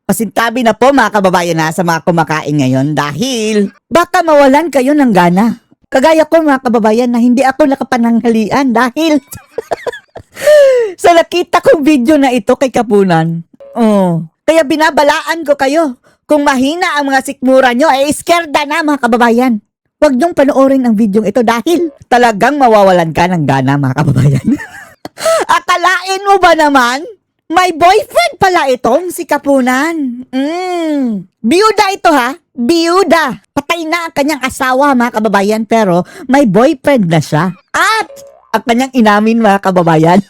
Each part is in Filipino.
Pasintabi na po mga kababayan na sa mga kumakain ngayon dahil baka mawalan kayo ng gana. Kagaya ko mga kababayan na hindi ako nakapananghalian dahil sa nakita kong video na ito kay Kapunan. Kaya binabalaan ko kayo. Kung mahina ang mga sikmura nyo, ay iskerda na mga kababayan. Huwag niyong panoorin ang video ito dahil talagang mawawalan ka ng gana mga kababayan. Akalain mo ba naman? May boyfriend pala itong si Kapunan. Biyuda ito ha? Biyuda. Patay na ang kanyang asawa mga kababayan pero may boyfriend na siya. At ang kanyang inamin mga kababayan.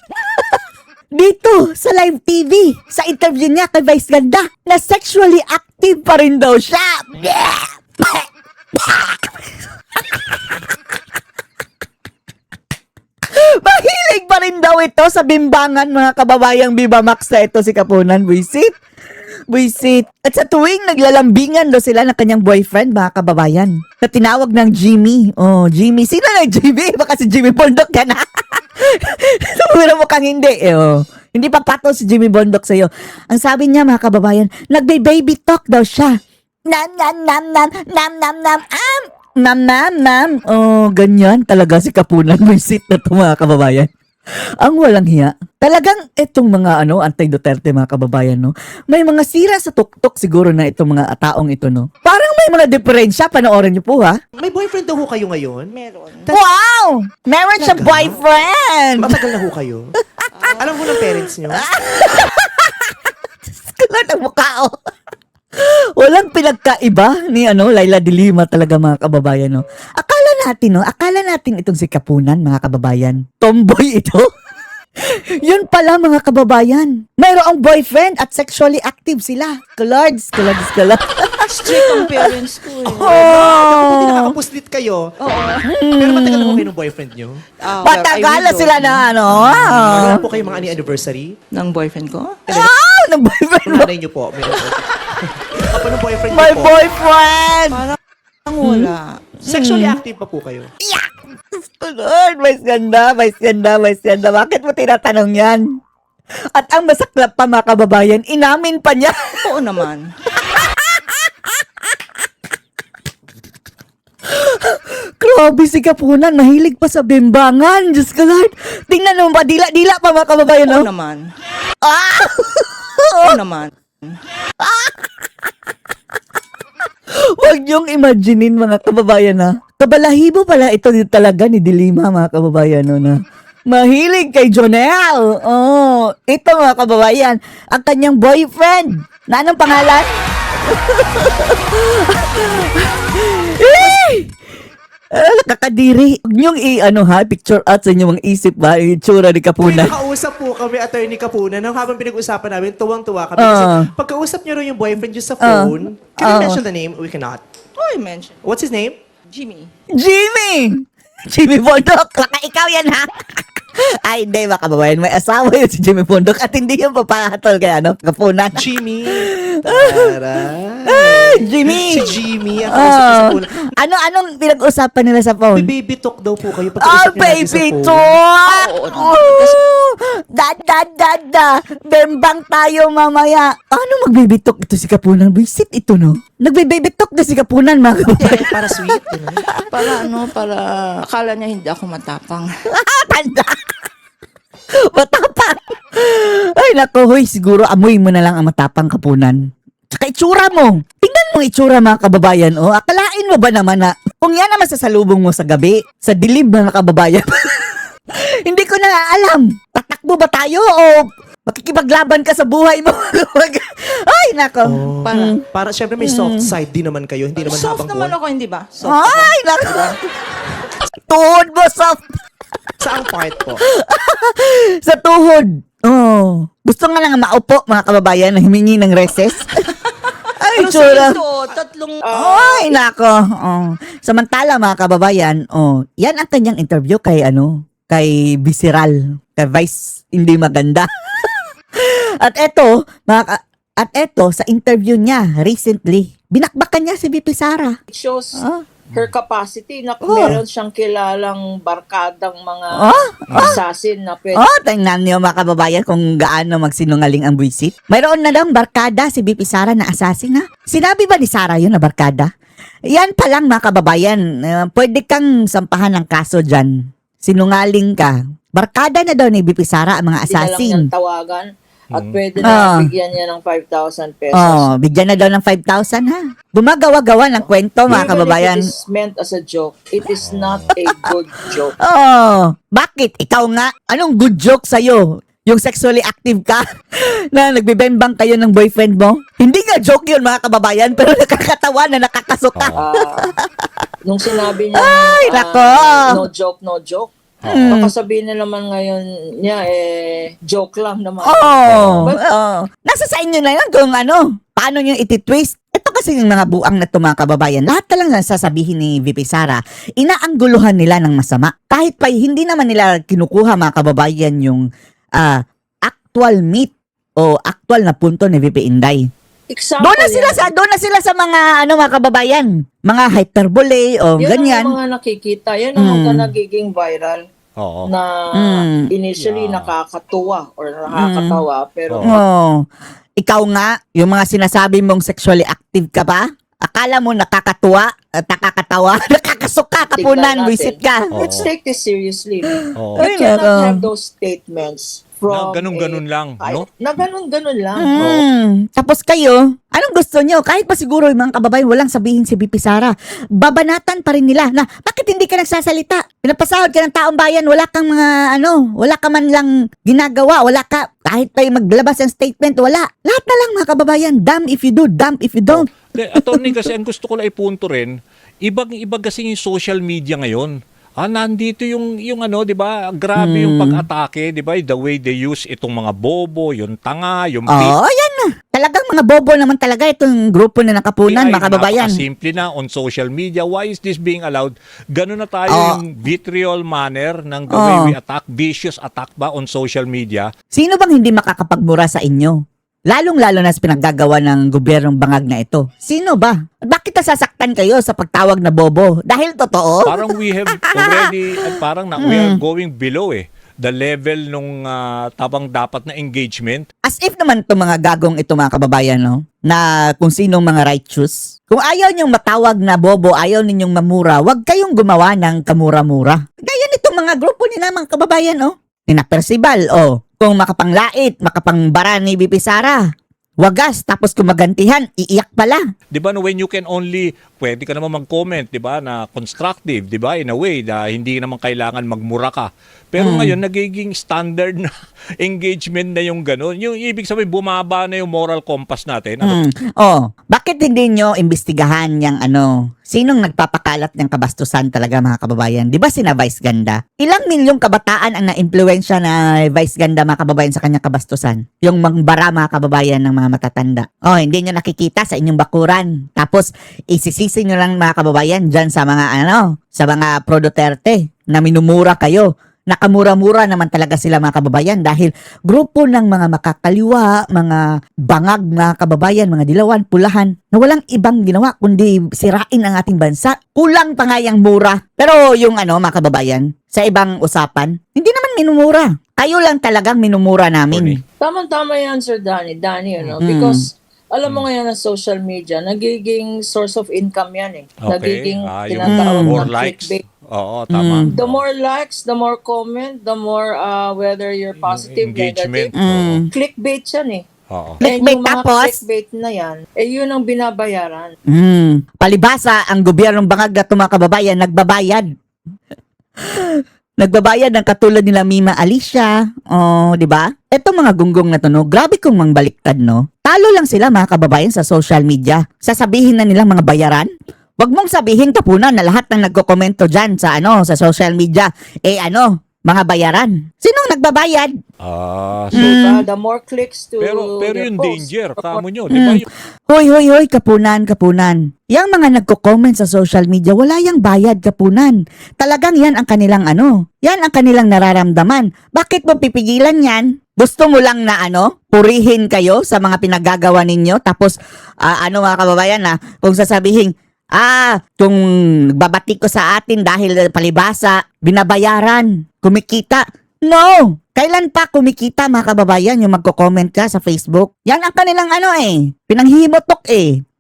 Dito sa live TV, sa interview niya kay Vice Ganda, na sexually active pa rin daw siya. Mahilig pa rin daw ito sa bimbangan mga kababayang Viva Max na ito si Kapunan. Buisit. At sa tuwing naglalambingan daw sila ng kanyang boyfriend mga kababayan na tinawag ng Jimmy. Jimmy. Sino na Jimmy? Baka si Jimmy Bondok ka na. Sumira mo kang hindi. Hindi pa pato si Jimmy Bondok sa'yo. Ang sabi niya mga kababayan, nagbe-baby talk daw siya. Nam nam nam nam nam nam nam am. Nam nam nam. Ganyan talaga si Kapunan. May seat na ito mga kababayan. Ang walang hiya. Talagang itong mga anti-Duterte mga kababayan, no? May mga sira sa tuktok siguro na itong mga taong ito, no? Parang may mga diferensya. Panoorin niyo po, ha? May boyfriend daw ho kayo ngayon? Meron. Wow! Meron siya Talaga? boyfriend! Matagal na ho kayo? Alam ho ng parents nyo? Kalat ang mukha, oh. Walang pinagkaiba ni Laila de Lima talaga mga kababayan, no? Akala natin itong si Kapunan mga kababayan. Tomboy ito. Yun pala mga kababayan. Mayroong boyfriend at sexually active sila. Kalards. Strict ang parents ko eh. Hindi nakapuslit kayo. Oo. Pero matagal na ho kayo ng boyfriend nyo? Patagal na sila na Wala po kayo mga anniversary? Ng boyfriend ko? Wow! Ng boyfriend mo. Nanay nyo po. Apa ng boyfriend nyo My po? boyfriend! Parang wala. Sexually active pa po kayo? Lord, Vice Ganda. Bakit mo tinatanong yan? At ang masaklap pa mga kababayan, inamin pa niya. Oo naman. Grabe si Kapunan, mahilig pa sa bimbangan. Diyos ko Lord. Tingnan mo ba, dila pa mga kababayan, Oo no? naman. Ah! Oo naman. Huwag niyong imaginein mga kababayan ha. Kabalahibo pala ito talaga ni Dilima mga kababayan no, na mahilig kay Jonel. Ito mga kababayan, ang kanyang boyfriend. Na anong pangalan? Nakakadiri. Huwag niyong picture out sa inyong mga isip ba, yung itsura ni Kapunan. Nakausap po kami, Attorney Kapunan, habang pinag-usapan namin, tuwang-tuwa kami. Kasi pagkausap niyo rin yung boyfriend niyo sa phone, can you mention the name? We cannot. Oh, I mentioned. What's his name? Jimmy. Jimmy Bondok, baka ikaw yan ha. Ay, hindi mga kababayan, may asawa yun si Jimmy Bondok at hindi yung papahatol kay Kapunan. Jimmy. Taray. Jimmy! Si Jimmy, ang kausap niyo sa phone. Anong pinag-usapan nila sa phone? Baby talk daw po kayo pagkausap niyo natin sa baby phone. talk! Oo, Dada! Bembang tayo mamaya. Ano mag-baby talk ito si Kapunan? Visit ito, no? Nagbe-baby talk na si Kapunan, mga kababayan. Para sweet. Diba? Para akala niya hindi ako matapang. Tanda! Matapang! Ay, naku, hoy, siguro amoy mo na lang ang matapang Kapunan. Tsaka itsura mo. Tingnan mo itsura mga kababayan, oh. Akalain mo ba naman na kung yan ang masasalubong mo sa gabi, sa dilim mga kababayan, hindi ko na alam. Tatakbo ba tayo o makikipaglaban ka sa buhay mo? Ay, nako. Para syempre may soft side din naman kayo, hindi naman Soft habang naman buwan. ako, hindi ba? Soft. Ay, nako. Tuhod mo, soft. Saan part po? Sa tuhod. Gusto nga lang maupo, mga kababayan, na humingi ng recess. Ay, Anong tsura. sakit to? Tatlong... Ay, nako. Samantala, mga kababayan, yan ang kanyang interview kay, kay Visceral, kay Vice Hindi Maganda. At eto, sa interview niya recently, binakbakan niya si VP Sara. It shows her capacity na meron siyang kilalang barkadang mga assassin na pwede. Oh, tingnan niyo mga kababayan kung gaano magsinungaling ang buwisit. Mayroon na daw barkada si BP Sara na assassin ha. Sinabi ba ni Sara yun na barkada? Yan pa lang mga kababayan, pwede kang sampahan ng kaso dyan. Sinungaling ka. Barkada na daw ni BP Sara ang mga Hindi na lang assassin. niyang tawagan at pwede na bigyan niya ng 5,000 pesos. Oh, bigyan na daw ng 5,000 ha. Gumagawa-gawa ng kwento mga Even kababayan. if it is meant as a joke, it is not a good joke. Oh, bakit? Ikaw nga, anong good joke sa'yo? Yung sexually active ka na nagbibembang kayo ng boyfriend mo? Hindi nga joke yun mga kababayan, pero nakakatawa na nakakasuka. Nung sinabi niya, Ay, nako. no joke. Baka sabihin na naman ngayon niya, joke lang naman. Nasa sa inyo na yan kung paano nyo iti-twist. Ito kasi yung mga buang na ito mga kababayan. Lahat na lang sasabihin ni VP Sara, inaangguluhan nila ng masama. Kahit pa hindi naman nila kinukuha mga kababayan yung actual meat o actual na punto ni VP Inday. Example Doon na sila sa mga mga kababayan, mga hyperbole o yan ganyan. ang mga nakikita. Yan ang mga nagiging viral na initially nakakatuwa or nakakatawa. Pero Ikaw nga, yung mga sinasabi mong sexually active ka ba? Akala mo nakakatuwa, nakakatawa, nakakasuka, kapunan, wisit ka. Let's take this seriously. Oo. You cannot have those statements from Na ganun-ganun lang, no? Na ganun-ganun lang. Tapos kayo, anong gusto nyo? Kahit pa siguro yung mga kababayan, walang sabihin si BP Sara. Babanatan pa rin nila na, bakit hindi ka nagsasalita? Pinapasahod ka ng taong bayan, wala kang mga wala ka man lang ginagawa, wala ka, kahit pa yung maglabas ng statement, wala. Lahat na lang mga kababayan, damn if you do, damn if you don't. Attorney, kasi ang gusto ko lang ipunto rin, ibang-iba kasi yung social media ngayon. Nandito yung 'di ba? Grabe yung pag-atake, 'di ba? The way they use itong mga bobo, yung tanga, yung Yan na. Talagang mga bobo naman talaga itong grupo na nakapunan, mga kababayan. Simple na on social media. Why is this being allowed? Ganun na tayo yung vitriol manner ng the way we attack, vicious attack ba on social media. Sino bang hindi makakapagmura sa inyo? Lalong-lalo na sa pinaggagawa ng gobyernong bangag na ito. Sino ba? Bakit nasasaktan kayo sa pagtawag na bobo? Dahil totoo? Parang we have already, we are going below the level nung tabang dapat na engagement. As if naman itong mga gagong ito mga kababayan, no? Na kung sinong mga righteous. Kung ayaw niyong matawag na bobo, ayaw ninyong mamura, wag kayong gumawa ng kamura-mura. Gaya nitong mga grupo nila mga kababayan, no? Ninapersibal, Kung makapanglait, makapangbara ni BP Sara, wagas, tapos kung magantihan, iiyak pala. Di ba, no, when you can only, pwede ka naman mag-comment, di ba, na constructive, di ba, in a way, na hindi naman kailangan magmura ka. Pero ngayon, nagiging standard na engagement na yung gano'n. Yung ibig sabihin, bumaba na yung moral compass natin. Bakit hindi nyo imbestigahan yung sinong nagpapakalat ng kabastusan talaga mga kababayan? Di ba sina Vice Ganda? Ilang milyong kabataan ang na-impluensya na Vice Ganda mga kababayan sa kanyang kabastusan? Yung mangbara mga kababayan ng mga matatanda. Hindi nyo nakikita sa inyong bakuran. Tapos, isisisi nyo lang mga kababayan dyan sa mga sa mga pro Duterte na minumura kayo. Nakamura-mura naman talaga sila mga kababayan dahil grupo ng mga makakaliwa, mga bangag na kababayan, mga dilawan, pulahan, na walang ibang ginawa kundi sirain ang ating bansa. Kulang pa nga yung mura. Pero yung mga kababayan, sa ibang usapan, hindi naman minumura. Kayo lang talagang minumura namin. Tama-tama yan, Sir Danny. Because alam mo ngayon na social media, nagiging source of income yan Nagiging tinatawag more na likes. clickbait. Oo, tama. The more likes, the more comment, the more whether you're positive, Engagement. negative. Clickbait yan Oo. And Clickbait yung mga tapos? clickbait na yan, yun ang binabayaran. Palibasa, ang gobyernong bangag na mga kababayan, nagbabayad. Nagbabayad ng katulad nila Mima Alicia. Di ba? Eto mga gunggong na to, grabe kong mangbaliktad, no? Talo lang sila mga kababayan sa social media. Sasabihin na nilang mga bayaran. Wag mong sabihin kapunan na lahat ng nagko-komento dyan sa sa social media, mga bayaran. Sinong nagbabayad? Diba? The more clicks to Pero their yung post. danger, kamo nyo, di ba? Hoy, kapunan. Yang mga nagko-comment sa social media, wala yang bayad kapunan. Talagang yan ang kanilang yan ang kanilang nararamdaman. Bakit mo pipigilan yan? Gusto mo lang na purihin kayo sa mga pinagagawa ninyo? Tapos, mga kababayan kung sasabihin, Kung nagbabati ko sa atin dahil palibasa, binabayaran, kumikita. No! Kailan pa kumikita mga kababayan yung magko-comment ka sa Facebook? Yan ang kanilang pinanghihimutok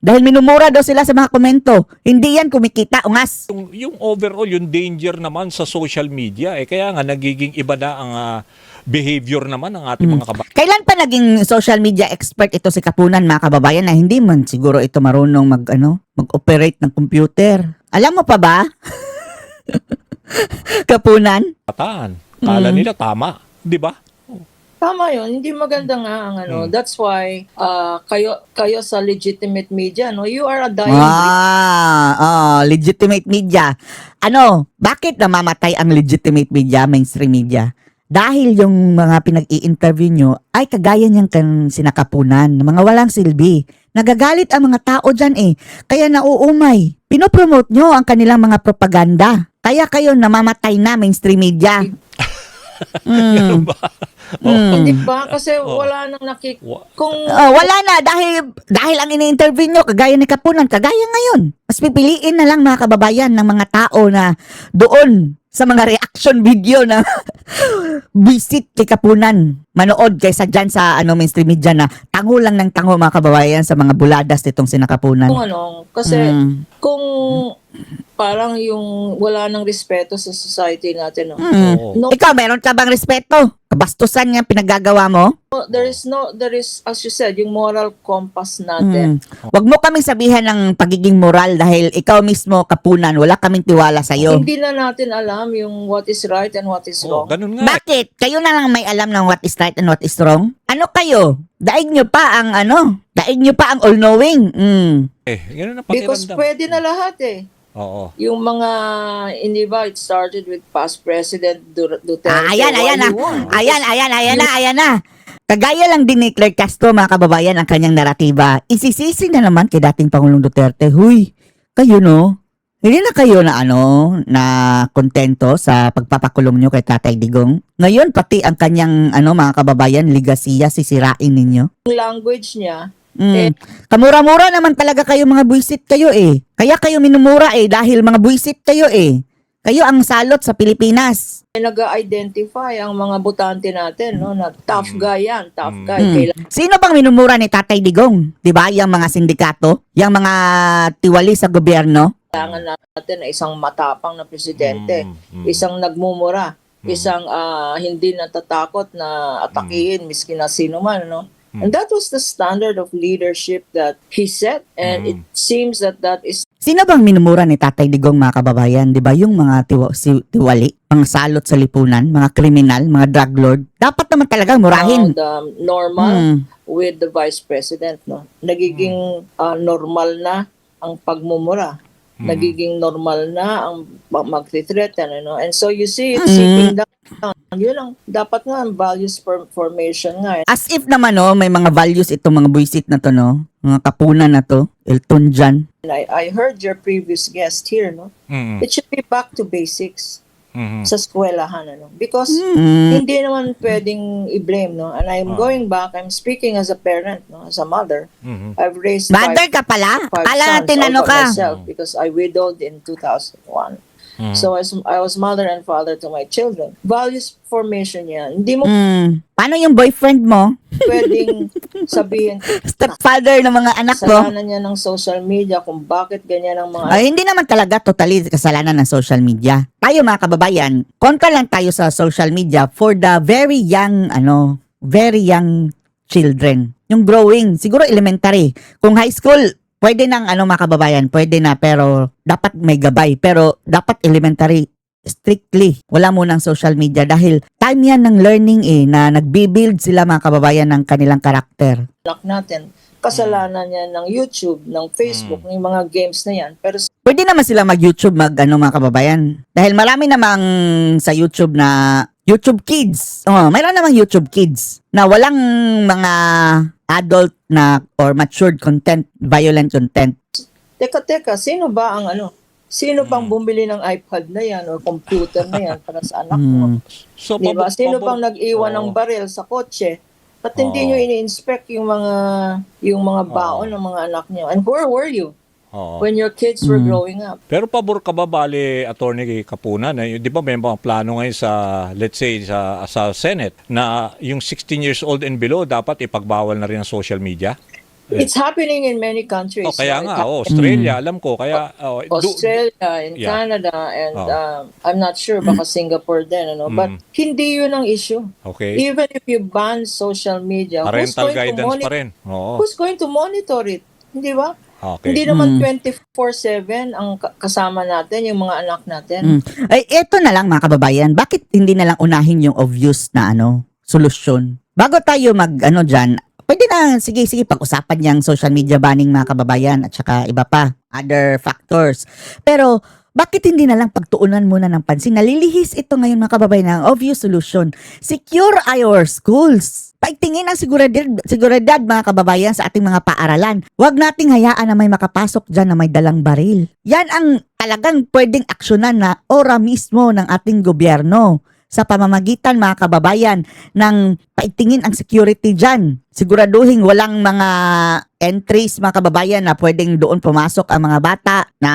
Dahil minumura daw sila sa mga komento. Hindi yan kumikita, ungas. Yung overall, yung danger naman sa social media, kaya nga nagiging iba na ang behavior naman ng ating mga kababayan. Kailan pa naging social media expert ito si Kapunan mga kababayan na hindi man siguro ito marunong mag-operate ng computer? Alam mo pa ba? Kapunan? Kala nila tama, di ba? Tama yun, hindi maganda nga ang That's why kayo sa legitimate media, you are a dying breed. Legitimate media. Bakit namamatay ang legitimate media, mainstream media? Dahil yung mga pinag-i-interview nyo ay kagaya niyang sinakapunan, mga walang silbi. Nagagalit ang mga tao dyan kaya nauumay. Pinopromote nyo ang kanilang mga propaganda. Kaya kayo namamatay na mainstream media. Ganun ba? Hindi ba? Kasi wala nang wala na dahil ang ini-interview nyo kagaya ni Kapunan, kagaya ngayon. Mas pipiliin na lang mga kababayan ng mga tao na doon sa mga reaction video na visit kay Kapunan manood kaysa dyan sa mainstream media na tango lang ng tango mga kababayan sa mga buladas nitong sinakapunan. Kasi kung parang yung wala nang respeto sa society natin. Ikaw, meron ka bang respeto? Kabastusan yung pinagagawa mo? There is, as you said, yung moral compass natin. Wag mo kaming sabihan ng pagiging moral dahil ikaw mismo, Kapunan, wala kaming tiwala sa'yo. Hindi na natin alam yung what is right and what is wrong. Ganun nga. Bakit? Kayo na lang may alam ng what is right and what is wrong? Ano kayo? Daig nyo pa ang all-knowing. Ganun ang Because pakiramdam. pwede na lahat Oo. Yung mga, hindi ba, it started with past President Duterte. Ayan na. Kagaya lang din ni Claire Castro, mga kababayan, ang kanyang naratiba. Isisisi na naman kay dating Pangulong Duterte, huy, kayo hindi na kayo na kontento sa pagpapakulong nyo kay Tatay Digong. Ngayon, pati ang kanyang, mga kababayan, ligasiya, sisirain ninyo. Yung language niya, Kamura-mura naman talaga kayo mga buwisit kayo Kaya kayo minumura dahil mga buwisit kayo Kayo ang salot sa Pilipinas. nag-identify ang mga botante natin, na tough guy yan, tough guy. Sino bang minumura ni Tatay Digong? 'Di ba? Yang mga sindikato, yang mga tiwali sa gobyerno. Kailangan natin na isang matapang na presidente, isang nagmumura, isang hindi natatakot na atakihin miski na sino man, And that was the standard of leadership that he set, and it seems that is. Sino bang minumura ni Tatay Digong mga kababayan? 'Di ba? Yung mga tiwali, mga salot sa lipunan, mga kriminal, mga drug lord. Dapat naman talaga murahin. Normal with the vice president, Nagiging normal na ang pagmumura. Nagiging normal na ang mag-threaten, And so you see it seeping down. Yun lang. Dapat nga ang values formation nga. As if naman, may mga values itong mga buwisit na to, Mga Kapunan na to. Elton John. I heard your previous guest here, It should be back to basics sa eskwelahan, Because hindi naman pwedeng i-blame, And I'm going back, I'm speaking as a parent, as a mother. I've raised Mother ka pala? five Kala natin sons all by ka? myself because I widowed in 2001. So I was mother and father to my children. Values formation yan. Hindi mo Paano yung boyfriend mo? pwedeng sabihin Stepfather ng mga anak mo? kasalanan niya ng social media kung bakit ganyan ang mga Ay, hindi naman talaga totally kasalanan ng social media. Tayo mga kababayan, kontra lang tayo sa social media for the very young children. Yung growing, siguro elementary. Kung high school, pwede nang mga kababayan, pwede na pero dapat may gabay. Pero dapat elementary, strictly, wala munang social media dahil time yan ng learning na nagbibuild sila mga kababayan ng kanilang karakter. anak natin. Kasalanan niya ng YouTube, ng Facebook, ng mga games na yan. Pero Pwede naman sila mag-YouTube mga kababayan. Dahil marami namang sa YouTube na YouTube Kids. Mayroon namang YouTube Kids na walang mga adult na or matured content, violent content. teka, sino ba ang Sino bang bumili ng iPad na yan o computer na yan para sa anak mo? So, Diba? Sino bang nag-iwan ng baril sa kotse? Ba't hindi nyo ini-inspect yung mga baon ng mga anak nyo? And where were you? Oo. when your kids were growing up. Pero pabor ka ba, bali, Attorney Kapunan, di ba may mga plano ngayon sa, let's say, sa Senate, na yung 16 years old and below, dapat ipagbawal na rin ang social media? It's happening in many countries. Kaya no? nga, Australia, alam ko, kaya... Australia, in Yeah. Canada, and I'm not sure, baka Singapore din, ano? But hindi yun ang issue. Okay. Even if you ban social media, Parental guidance pa rin. Oo. who's going to monitor it? Hindi ba? Okay. Hindi naman 24/7 ang kasama natin, yung mga anak natin. Ay, eto na lang mga kababayan, bakit hindi na lang unahin yung obvious na solusyon? Bago tayo diyan, pwede na, sige, pag-usapan yung social media banning mga kababayan at saka iba pa, other factors. Pero, bakit hindi na lang pagtuunan muna ng pansin? Nalilihis ito ngayon mga kababayan ng obvious solution. Secure our schools. Paigtingin ang seguridad mga kababayan sa ating mga paaralan. Huwag nating hayaan na may makapasok dyan na may dalang baril. Yan ang talagang pwedeng aksyonan na ora mismo ng ating gobyerno sa pamamagitan mga kababayan ng paigtingin ang security dyan. Siguraduhin walang mga entries mga kababayan na pwedeng doon pumasok ang mga bata na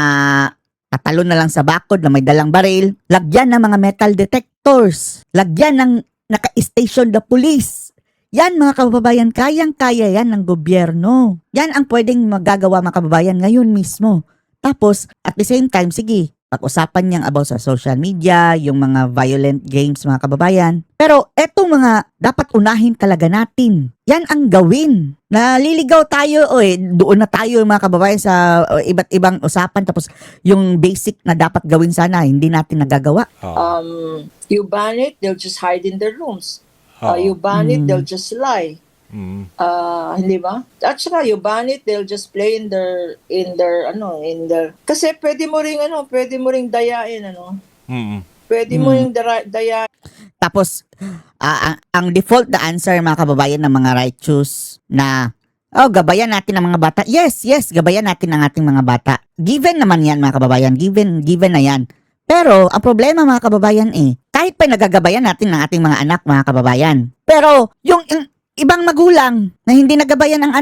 tatalo na lang sa bakod na may dalang baril. Lagyan ng mga metal detectors. Lagyan ng naka-station the police. Yan mga kababayan, kayang-kaya yan ng gobyerno. Yan ang pwedeng magagawa mga kababayan ngayon mismo. Tapos, at the same time, sige, pag-usapan niyang about sa social media, yung mga violent games mga kababayan. Pero etong mga dapat unahin talaga natin. Yan ang gawin. Naliligaw tayo, doon na tayo mga kababayan sa iba't ibang usapan. Tapos yung basic na dapat gawin sana, hindi natin nagagawa. You ban it, they'll just hide in their rooms. Oo. You ban it, they'll just lie. Hindi ba? At saka you ban it, they'll just play in their kasi pwede mo ring dayain, Pwede mo ring dayain. Tapos, ang default na answer mga kababayan ng mga righteous na, gabayan natin ang mga bata. Yes, gabayan natin ang ating mga bata. Given naman yan mga kababayan, given na yan. Pero, ang problema mga kababayan kahit pa nagagabayan natin ang ating mga anak mga kababayan. Pero, yung ibang magulang na hindi nagabayan ang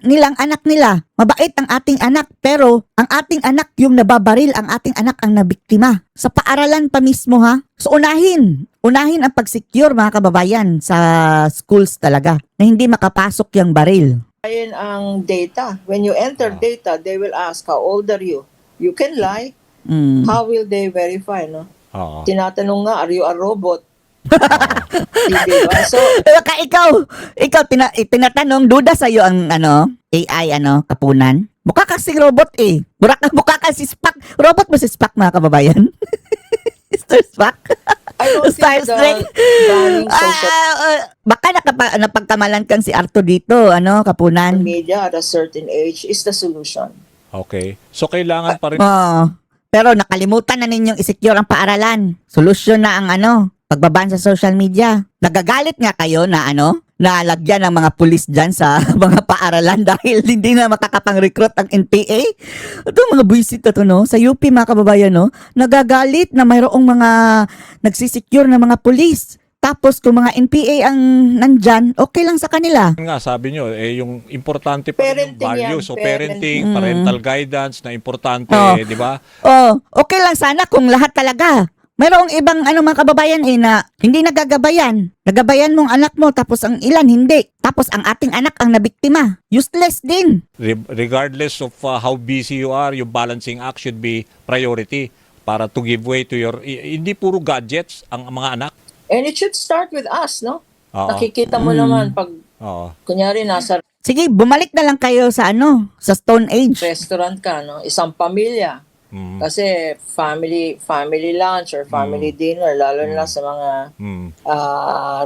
nilang anak nila, mabait ang ating anak, pero ang ating anak yung nababaril, ang ating anak ang nabiktima. Sa paaralan pa mismo So unahin ang pag-secure mga kababayan sa schools talaga, na hindi makapasok yung baril. Ayun ang data. When you enter data, they will ask, how old are you? You can lie. How will they verify, no? Oo. Tinatanong nga, are you a robot? Diba? So, Baka ikaw tinatanong, duda sa'yo ang AI, Kapunan. Mukha kasi robot Mukha kasi Spock. Robot mo si Spock mga kababayan? Mr. Spock? I don't Star think the Trek? banning social Baka napagkamalan kang si Arto dito, Kapunan. media at a certain age is the solution. Okay. So, kailangan pa rin... Pero nakalimutan na ninyong isecure ang paaralan. Solusyon na ang pagbaban sa social media. Nagagalit nga kayo na nalagyan ng mga pulis dyan sa mga paaralan dahil hindi na makakapang-recruit ang NPA. Ito mga buwisit sa UP mga kababayan, nagagalit na mayroong mga nagsisecure na mga pulis. Tapos kung mga NPA ang nandyan, okay lang sa kanila. Nga, sabi nyo, yung importante pa rin yung Parenting values. yan, So, parenting, parental guidance na importante, di ba? Okay lang sana kung lahat talaga. Mayroong ibang mga kababayan na hindi nagagabayan. Nagabayan mong anak mo tapos ang ilan hindi. Tapos ang ating anak ang nabiktima. Useless din. Regardless of how busy you are, yung balancing act should be priority para to give way to your... Hindi puro gadgets ang mga anak. And it should start with us, no? Oo. Nakikita mo naman pag, Oo. kunyari, nasa Sige, bumalik na lang kayo sa sa Stone Age. restaurant ka, no? Isang pamilya. Kasi family lunch or family dinner, lalo na sa mga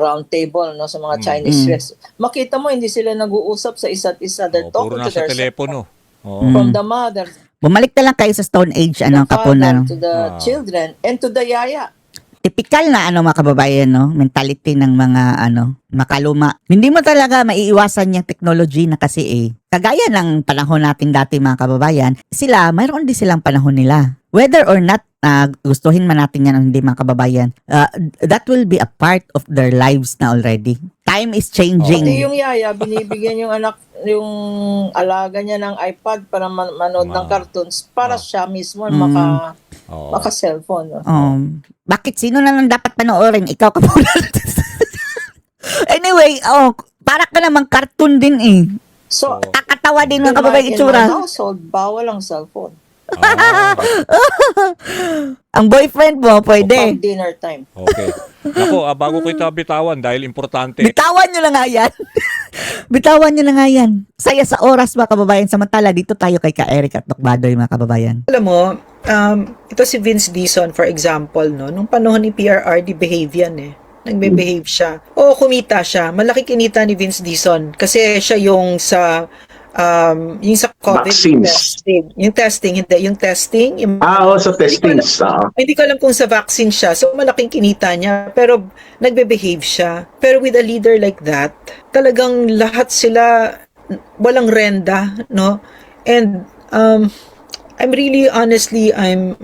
round table, no? Sa mga Chinese restaurant. Makita mo, hindi sila nag-uusap sa isa't isa. They're Puro talking to nasa their telepono. Oo. from the mother, Bumalik na lang kayo sa Stone Age, the father, Kapunan. to the children, and to the yaya. Typical na mga kababayan, mentality ng mga makaluma. Hindi mo talaga maiiwasan yung technology na kasi kagaya ng panahon natin dati mga kababayan, sila, mayroon din silang panahon nila. Whether or not gustuhin man natin yan o hindi mga kababayan, that will be a part of their lives na already. time is changing. Pati yung yaya, binibigyan yung anak, yung alaga niya ng iPad para manood ng cartoons para siya mismo maka-cellphone. No? Bakit sino na lang dapat panoorin? Ikaw ka muna. Anyway, para ka namang cartoon din eh. So, Kakatawa din ng kababaeng in itsura. my household, bawal ang cellphone. Ang boyfriend mo, pwede. Pag dinner time. Okay. Naku, bago ko ito bitawan dahil importante. Bitawan nyo na nga yan. Bitawan nyo na nga yan. Saya sa oras mga kababayan. Samantala, dito tayo kay Ka-Eric at Badoy mga kababayan. Alam mo, ito si Vince Dizon, for example, no, nung panahon ni PRRD, behave yan eh. Nagbe-behave siya. Oo, kumita siya. Malaki kinita ni Vince Dizon kasi siya yung sa COVID Vaccines. testing. Yung testing. Sa testings. Hindi ko alam kung sa vaccine siya. So, malaking kinita niya. Pero, nagbe-behave siya. Pero with a leader like that, talagang lahat sila walang renda, no? And, I'm really, honestly, I'm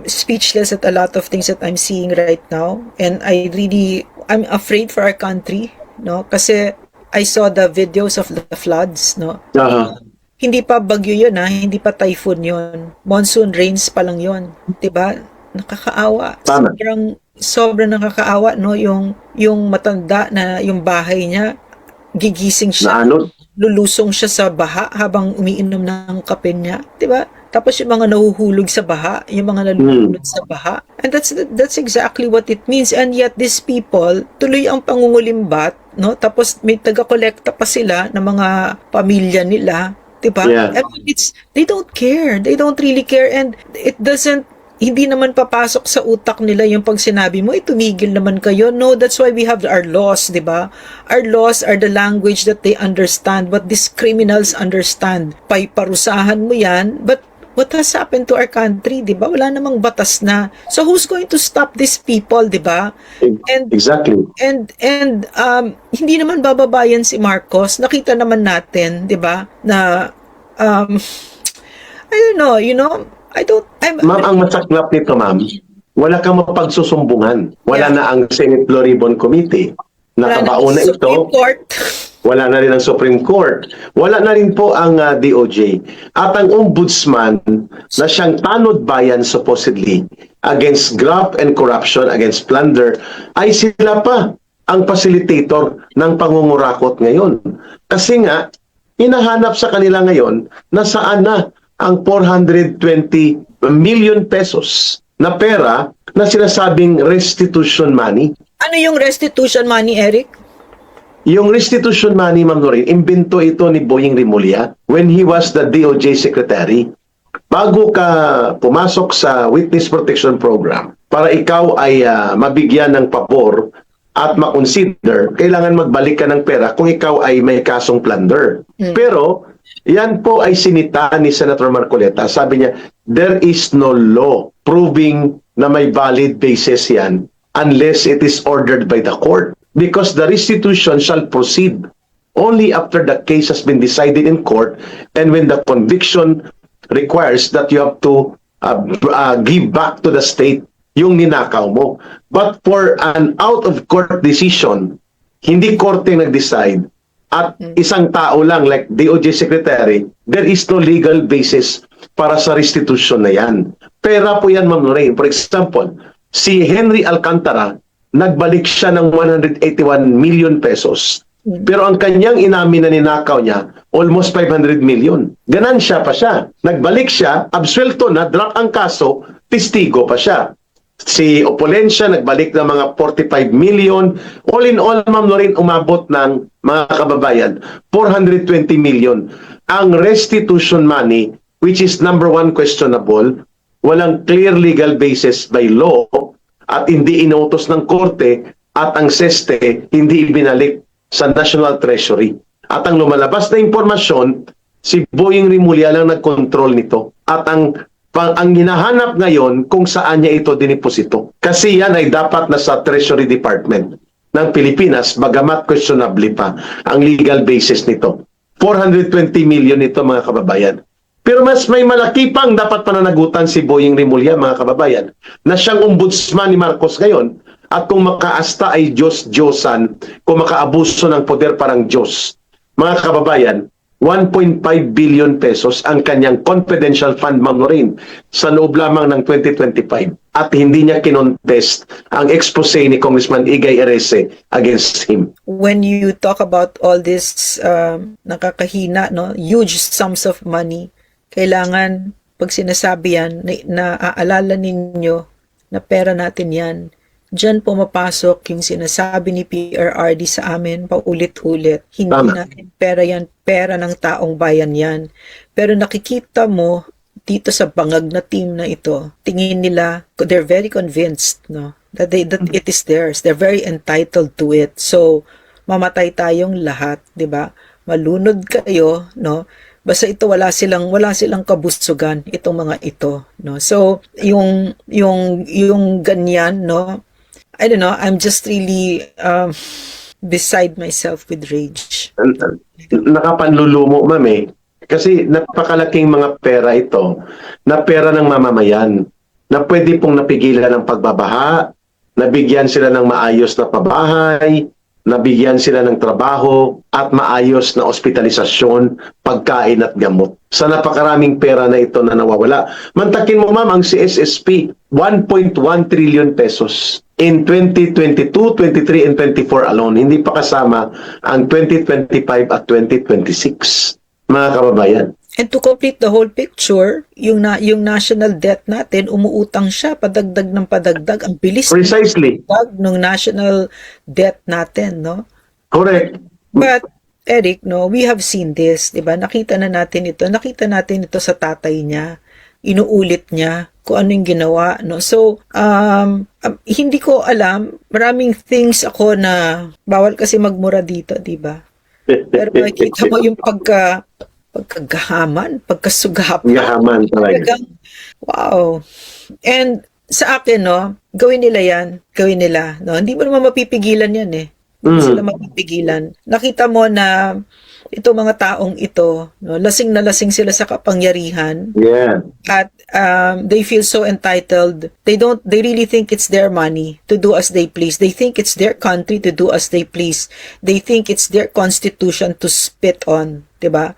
speechless at a lot of things that I'm seeing right now. And I'm afraid for our country, no? Kasi, I saw the videos of the floods, no? Hindi pa bagyo yun, hindi pa typhoon yun. Monsoon rains pa lang yun. 'Di ba? Nakakaawa. Tama. Sobrang nakakaawa, no? Yung matanda na yung bahay niya, gigising siya. Lulusong siya sa baha habang umiinom ng kape niya. 'Di ba? Tapos yung mga nahuhulog sa baha, yung mga nalulunod sa baha. And that's exactly what it means. And yet these people, tuloy ang pangungulimbat, no? Tapos may taga-kolekta pa sila ng mga pamilya nila, 'di ba? Yeah. I mean, they don't care. They don't really care, and hindi naman papasok sa utak nila yung pag sinabi mo, tumigil naman kayo. No, that's why we have our laws, di ba? Our laws are the language that they understand, what these criminals understand. Parusahan mo yan, but what has happened to our country, di ba? Wala namang batas na. So who's going to stop these people, di ba? Exactly. And hindi naman bababayan si Marcos. Nakita naman natin, di ba, na I don't know, Ma'am, ang masaklap nito, ma'am, wala kang mapagsusumbungan. Wala na ang Senate Blue Ribbon Committee. Nakabauna ito. Supreme Court. Wala na rin ang Supreme Court. Wala na rin po ang DOJ. At ang Ombudsman na siyang tanod bayan supposedly against graft and corruption, against plunder, ay sila pa ang facilitator ng pangungurakot ngayon. Kasi nga, hinahanap sa kanila ngayon na saan na ang 420 million pesos na pera na sinasabing restitution money. Ano yung restitution money, Eric? Yung restitution money, Ma'am Noreen, imbento ito ni Boying Rimulya when he was the DOJ Secretary. Bago ka pumasok sa Witness Protection Program, para ikaw ay mabigyan ng pabor at ma-consider, kailangan magbalik ka ng pera kung ikaw ay may kasong plunder. Pero, yan po ay sinita ni Senator Marcoleta. Sabi niya, there is no law proving na may valid basis yan unless it is ordered by the court. Because the restitution shall proceed only after the case has been decided in court and when the conviction requires that you have to give back to the state yung ninakaw mo. But for an out-of-court decision, hindi korte nag-decide, at isang tao lang like DOJ Secretary, there is no legal basis para sa restitution na yan. Pera po yan, Ma'am Lorraine. For example, si Henry Alcantara, nagbalik siya ng 181 million pesos. Pero ang kanyang inamin na ninakaw niya, almost 500 million. Ganansya pa siya. Nagbalik siya, absuelto na, drop ang kaso, testigo pa siya. Si Opulencia nagbalik ng mga 45 million. All in all, Ma'am Lorraine, umabot ng mga kababayan, 420 million. Ang restitution money, which is number one questionable, walang clear legal basis by law at hindi inutos ng korte at ang SESTE hindi ibinalik sa National Treasury. At ang lumalabas na impormasyon, si Boying Rimulya lang nag-control nito. At ang hinahanap ngayon kung saan niya ito diniposito. Kasi yan ay dapat nasa Treasury Department ng Pilipinas, bagamat questionably pa ang legal basis nito. 420 million ito, mga kababayan. Pero mas may malaki pang dapat pananagutan si Boying Rimulya, mga kababayan, na siyang ombudsman ni Marcos ngayon At kung makaasta ay Diyos-Diyosan, kung makaabuso ng poder parang Diyos. Mga kababayan, 1.5 billion pesos ang kanyang confidential fund, Ma'am Lorraine, sa loob lamang ng 2025. At hindi niya kinontest ang expose ni Congressman Igay Erese against him. When you talk about all this nakakahina, no, huge sums of money, kailangan pag sinasabi yan, naaalala ninyo na pera natin yan. Diyan pumapasok yung sinasabi ni PRRD sa amin paulit-ulit. Hindi Tama. natin pera yan, pera ng taong bayan yan. Pero nakikita mo dito sa bangag na team na ito, tingin nila, they're very convinced, no, that it is theirs. They're very entitled to it. So, mamatay tayong lahat, 'di ba? Malunod kayo, no? Basta ito wala silang kabustugan itong mga ito, no. So, yung ganyan, no. I don't know, I'm just really beside myself with rage. Nakapanlulumo, Ma'am, eh. Kasi napakalaking mga pera ito na pera ng mamamayan na pwede pong napigilan ng pagbabaha, nabigyan sila ng maayos na pabahay, nabigyan sila ng trabaho at maayos na ospitalisasyon, pagkain at gamot. Sa napakaraming pera na ito na nawawala. Mantakin mo, Ma'am, ang CSSP, 1.1 trillion pesos in 2022, 23, and 24 alone. Hindi pa kasama ang 2025 at 2026. Mga kababayan. And to complete the whole picture, yung national debt natin, umuutang siya, padagdag ng padagdag. Ang bilis Precisely. ng national debt natin, no? Correct. But, Eric, no, we have seen this, di ba? Nakita natin ito sa tatay niya, inuulit niya kung ano yung ginawa, no? So, hindi ko alam, maraming things ako na, bawal kasi magmura dito, di ba? Pero makikita mo yung pagkagahaman, pagkasugapan. Gahaman talaga. Talagang, wow. And sa akin, no, gawin nila, no? Hindi mo naman mapipigilan yan, eh. Hindi sila mapipigilan. Nakita mo na itong mga taong ito, no, lasing na lasing sila sa kapangyarihan. Yeah. At they feel so entitled. They really think it's their money to do as they please. They think it's their country to do as they please. They think it's their constitution to spit on, 'di ba?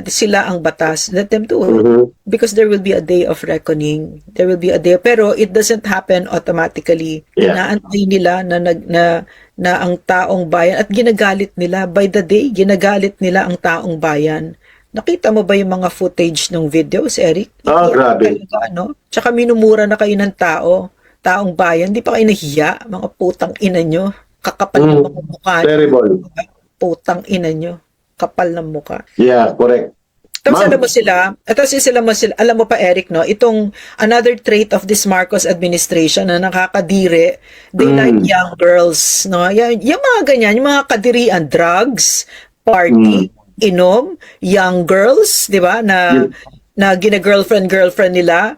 Sila ang batas. Let them do it. Because there will be a day of reckoning. There will be a day, pero it doesn't happen automatically. Yeah. Inaantay nila na ang taong bayan at ginagalit nila by the day, ginagalit nila ang taong bayan. Nakita mo ba yung mga footage ng videos, Eric? Grabe. Talaga, no? Tsaka minumura na kayo ng taong bayan. Di pa kayo nahiya, mga putang ina nyo. Kakapal ng mga mukha. Terrible. Putang ina nyo. Kapal ng mukha. Yeah, correct. Tapos Ma'am. alam mo pa, Eric, no? Itong another trait of this Marcos administration na nakakadiri, they like young girls, no? Yung mga ganyan, yung mga kadirian, drugs, party, inom, young girls, di ba? Na gina-girlfriend nila.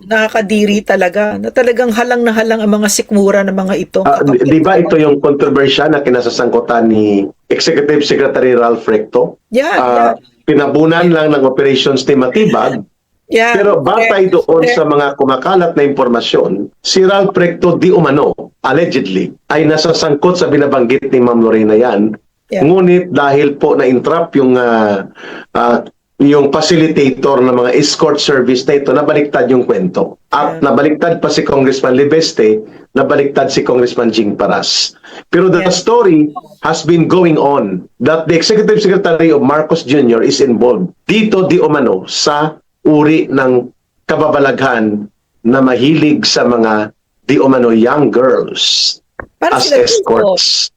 Nakakadiri talaga. Na talagang halang na halang ang mga sikmura ng mga ito. Di ba ito yung kontrobersya na kinasasangkutan ni Executive Secretary Ralph Recto? Yeah. Pinabunan lang ng operations ni Matibag. Yeah. Pero batay doon sa mga kumakalat na impormasyon, si Ralph Recto di umano, allegedly, ay nasasangkot sa binabanggit ni Ma'am Lorena yan. Yeah. Ngunit dahil po na-entrap yung facilitator ng mga escort service na ito, nabaliktad yung kwento. At nabaliktad pa si Congressman Libeste, nabaliktad si Congressman Jing Paras. Pero the story has been going on that the Executive Secretary of Marcos Jr. is involved dito di umano sa uri ng kababalaghan na mahilig sa mga di umano young girls Parang as sila escorts.